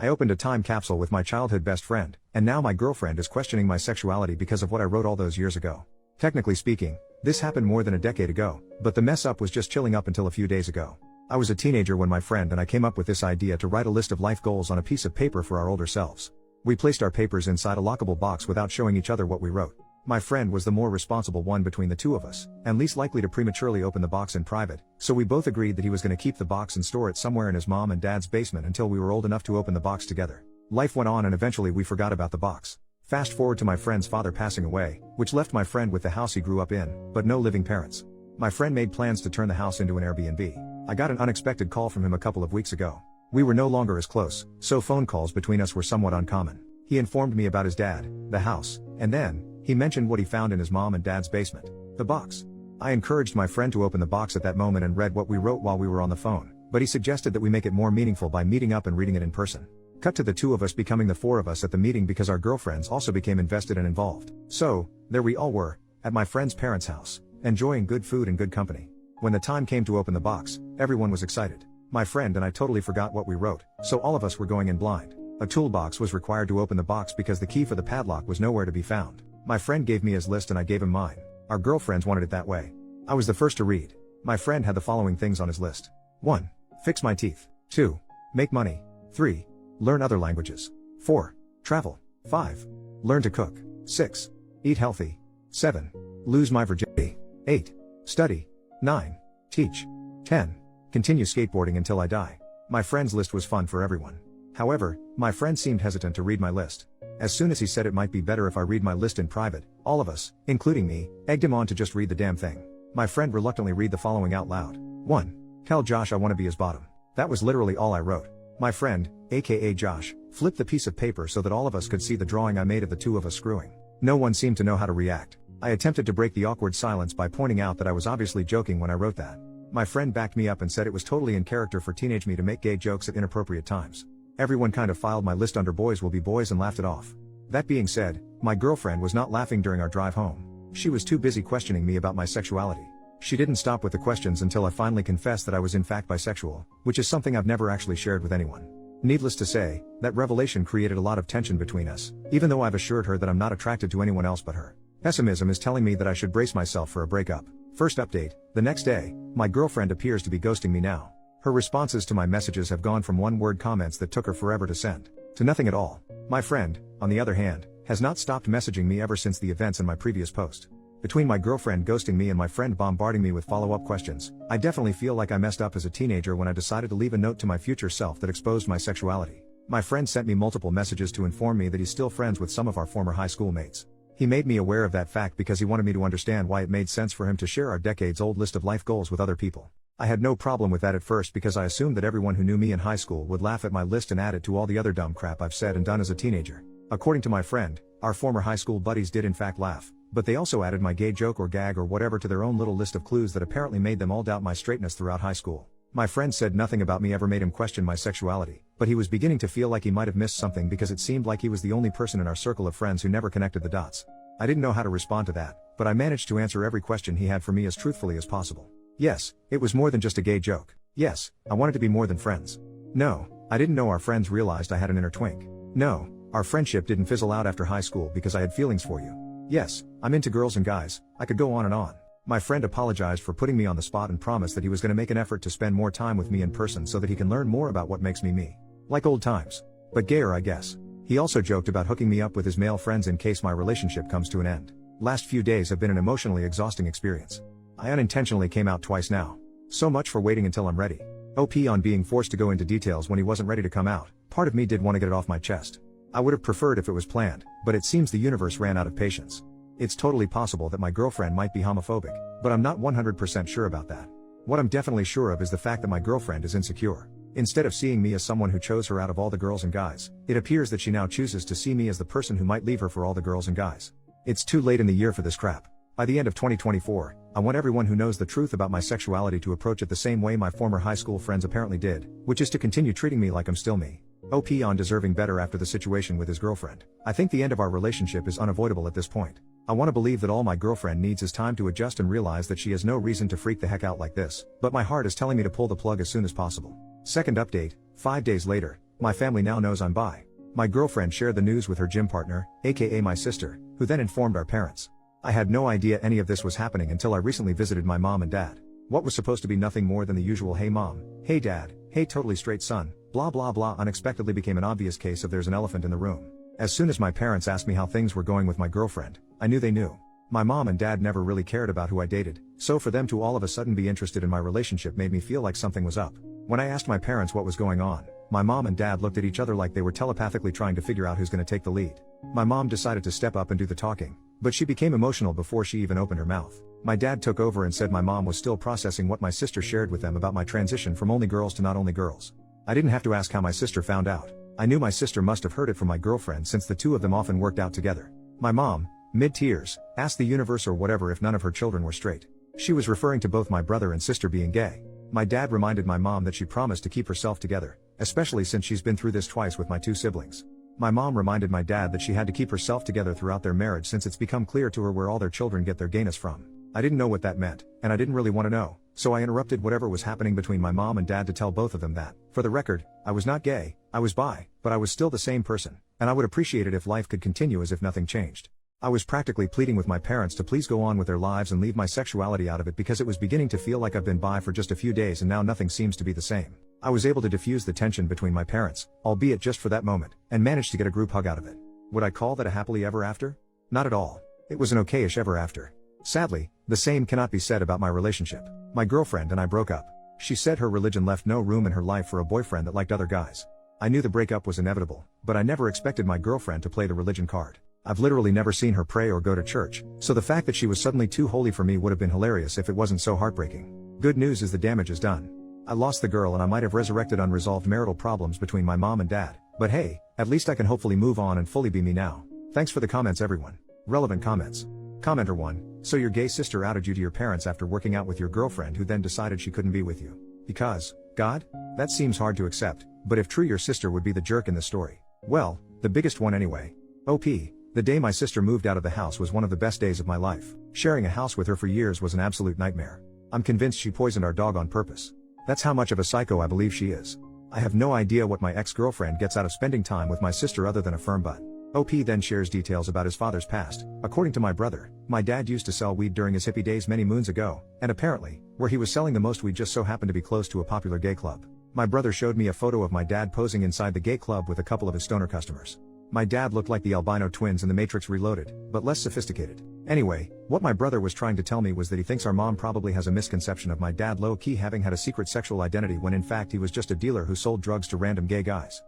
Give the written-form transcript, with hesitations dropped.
I opened a time capsule with my childhood best friend, and now my girlfriend is questioning my sexuality because of what I wrote all those years ago. Technically speaking, this happened more than a decade ago, but the mess up was just chilling up until a few days ago. I was a teenager when my friend and I came up with this idea to write a list of life goals on a piece of paper for our older selves. We placed our papers inside a lockable box without showing each other what we wrote. My friend was the more responsible one between the two of us, and least likely to prematurely open the box in private, so we both agreed that he was going to keep the box and store it somewhere in his mom and dad's basement until we were old enough to open the box together. Life went on and eventually we forgot about the box. Fast forward to my friend's father passing away, which left my friend with the house he grew up in, but no living parents. My friend made plans to turn the house into an Airbnb. I got an unexpected call from him a couple of weeks ago. We were no longer as close, so phone calls between us were somewhat uncommon. He informed me about his dad, the house, and then, he mentioned what he found in his mom and dad's basement. The box. I encouraged my friend to open the box at that moment and read what we wrote while we were on the phone, but he suggested that we make it more meaningful by meeting up and reading it in person. Cut to the two of us becoming the four of us at the meeting because our girlfriends also became invested and involved. So, there we all were, at my friend's parents' house, enjoying good food and good company. When the time came to open the box, everyone was excited. My friend and I totally forgot what we wrote, so all of us were going in blind. A toolbox was required to open the box because the key for the padlock was nowhere to be found. My friend gave me his list and I gave him mine. Our girlfriends wanted it that way. I was the first to read. My friend had the following things on his list. 1. Fix my teeth. 2. Make money. 3. Learn other languages. 4. Travel. 5. Learn to cook. 6. Eat healthy. 7. Lose my virginity. 8. Study. 9. Teach. 10. Continue skateboarding until I die. My friend's list was fun for everyone. However, my friend seemed hesitant to read my list. As soon as he said it might be better if I read my list in private, all of us, including me, egged him on to just read the damn thing. My friend reluctantly read the following out loud. 1. Tell Josh I want to be his bottom. That was literally all I wrote. My friend, aka Josh, flipped the piece of paper so that all of us could see the drawing I made of the two of us screwing. No one seemed to know how to react. I attempted to break the awkward silence by pointing out that I was obviously joking when I wrote that. My friend backed me up and said it was totally in character for teenage me to make gay jokes at inappropriate times. Everyone kind of filed my list under boys will be boys and laughed it off. That being said, my girlfriend was not laughing during our drive home. She was too busy questioning me about my sexuality. She didn't stop with the questions until I finally confessed that I was in fact bisexual, which is something I've never actually shared with anyone. Needless to say, that revelation created a lot of tension between us, even though I've assured her that I'm not attracted to anyone else but her. Pessimism is telling me that I should brace myself for a breakup. First update, the next day, my girlfriend appears to be ghosting me now. Her responses to my messages have gone from one-word comments that took her forever to send, to nothing at all. My friend, on the other hand, has not stopped messaging me ever since the events in my previous post. Between my girlfriend ghosting me and my friend bombarding me with follow-up questions, I definitely feel like I messed up as a teenager when I decided to leave a note to my future self that exposed my sexuality. My friend sent me multiple messages to inform me that he's still friends with some of our former high school mates. He made me aware of that fact because he wanted me to understand why it made sense for him to share our decades-old list of life goals with other people. I had no problem with that at first because I assumed that everyone who knew me in high school would laugh at my list and add it to all the other dumb crap I've said and done as a teenager. According to my friend, our former high school buddies did in fact laugh, but they also added my gay joke or gag or whatever to their own little list of clues that apparently made them all doubt my straightness throughout high school. My friend said nothing about me ever made him question my sexuality, but he was beginning to feel like he might have missed something because it seemed like he was the only person in our circle of friends who never connected the dots. I didn't know how to respond to that, but I managed to answer every question he had for me as truthfully as possible. Yes, it was more than just a gay joke. Yes, I wanted to be more than friends. No, I didn't know our friends realized I had an inner twink. No, our friendship didn't fizzle out after high school because I had feelings for you. Yes, I'm into girls and guys, I could go on and on. My friend apologized for putting me on the spot and promised that he was going to make an effort to spend more time with me in person so that he can learn more about what makes me me. Like old times. But gayer, I guess. He also joked about hooking me up with his male friends in case my relationship comes to an end. Last few days have been an emotionally exhausting experience. I unintentionally came out twice now. So much for waiting until I'm ready. OP on being forced to go into details when he wasn't ready to come out. Part of me did want to get it off my chest. I would have preferred if it was planned, but it seems the universe ran out of patience. It's totally possible that my girlfriend might be homophobic, but I'm not 100% sure about that. What I'm definitely sure of is the fact that my girlfriend is insecure. Instead of seeing me as someone who chose her out of all the girls and guys, it appears that she now chooses to see me as the person who might leave her for all the girls and guys. It's too late in the year for this crap. By the end of 2024, I want everyone who knows the truth about my sexuality to approach it the same way my former high school friends apparently did, which is to continue treating me like I'm still me. OP on deserving better after the situation with his girlfriend. I think the end of our relationship is unavoidable at this point. I want to believe that all my girlfriend needs is time to adjust and realize that she has no reason to freak the heck out like this, but my heart is telling me to pull the plug as soon as possible. Second update, 5 days later, My family now knows I'm bi. My girlfriend shared the news with her gym partner, aka my sister, who then informed our parents. I had no idea any of this was happening until I recently visited my mom and dad. What was supposed to be nothing more than the usual "hey mom, hey dad, hey totally straight son, blah blah blah" unexpectedly became an obvious case of there's an elephant in the room. As soon as my parents asked me how things were going with my girlfriend, I knew they knew. My mom and dad never really cared about who I dated, so for them to all of a sudden be interested in my relationship made me feel like something was up. When I asked my parents what was going on, my mom and dad looked at each other like they were telepathically trying to figure out who's going to take the lead. My mom decided to step up and do the talking, but she became emotional before she even opened her mouth. My dad took over and said my mom was still processing what my sister shared with them about my transition from only girls to not only girls. I didn't have to ask how my sister found out. I knew my sister must have heard it from my girlfriend since the two of them often worked out together. My mom, mid-tears, asked the universe or whatever if none of her children were straight. She was referring to both my brother and sister being gay. My dad reminded my mom that she promised to keep herself together, especially since she's been through this twice with my two siblings. My mom reminded my dad that she had to keep herself together throughout their marriage since it's become clear to her where all their children get their gayness from. I didn't know what that meant, and I didn't really want to know, so I interrupted whatever was happening between my mom and dad to tell both of them that, for the record, I was not gay, I was bi, but I was still the same person, and I would appreciate it if life could continue as if nothing changed. I was practically pleading with my parents to please go on with their lives and leave my sexuality out of it because it was beginning to feel like I've been bi for just a few days and now nothing seems to be the same. I was able to diffuse the tension between my parents, albeit just for that moment, and managed to get a group hug out of it. Would I call that a happily ever after? Not at all. It was an okayish ever after. Sadly, the same cannot be said about my relationship. My girlfriend and I broke up. She said her religion left no room in her life for a boyfriend that liked other guys. I knew the breakup was inevitable, but I never expected my girlfriend to play the religion card. I've literally never seen her pray or go to church, so the fact that she was suddenly too holy for me would have been hilarious if it wasn't so heartbreaking. Good news is the damage is done. I lost the girl and I might have resurrected unresolved marital problems between my mom and dad, but hey, at least I can hopefully move on and fully be me now. Thanks for the comments everyone. Relevant comments. Commenter 1, so your gay sister outed you to your parents after working out with your girlfriend who then decided she couldn't be with you. Because, God? That seems hard to accept, but if true your sister would be the jerk in the story. Well, the biggest one anyway. OP. The day my sister moved out of the house was one of the best days of my life. Sharing a house with her for years was an absolute nightmare. I'm convinced she poisoned our dog on purpose. That's how much of a psycho I believe she is. I have no idea what my ex-girlfriend gets out of spending time with my sister other than a firm butt. OP then shares details about his father's past. According to my brother, my dad used to sell weed during his hippie days many moons ago, and apparently, where he was selling the most weed just so happened to be close to a popular gay club. My brother showed me a photo of my dad posing inside the gay club with a couple of his stoner customers. My dad looked like the albino twins in The Matrix Reloaded, but less sophisticated. Anyway, what my brother was trying to tell me was that he thinks our mom probably has a misconception of my dad low-key having had a secret sexual identity when in fact he was just a dealer who sold drugs to random gay guys.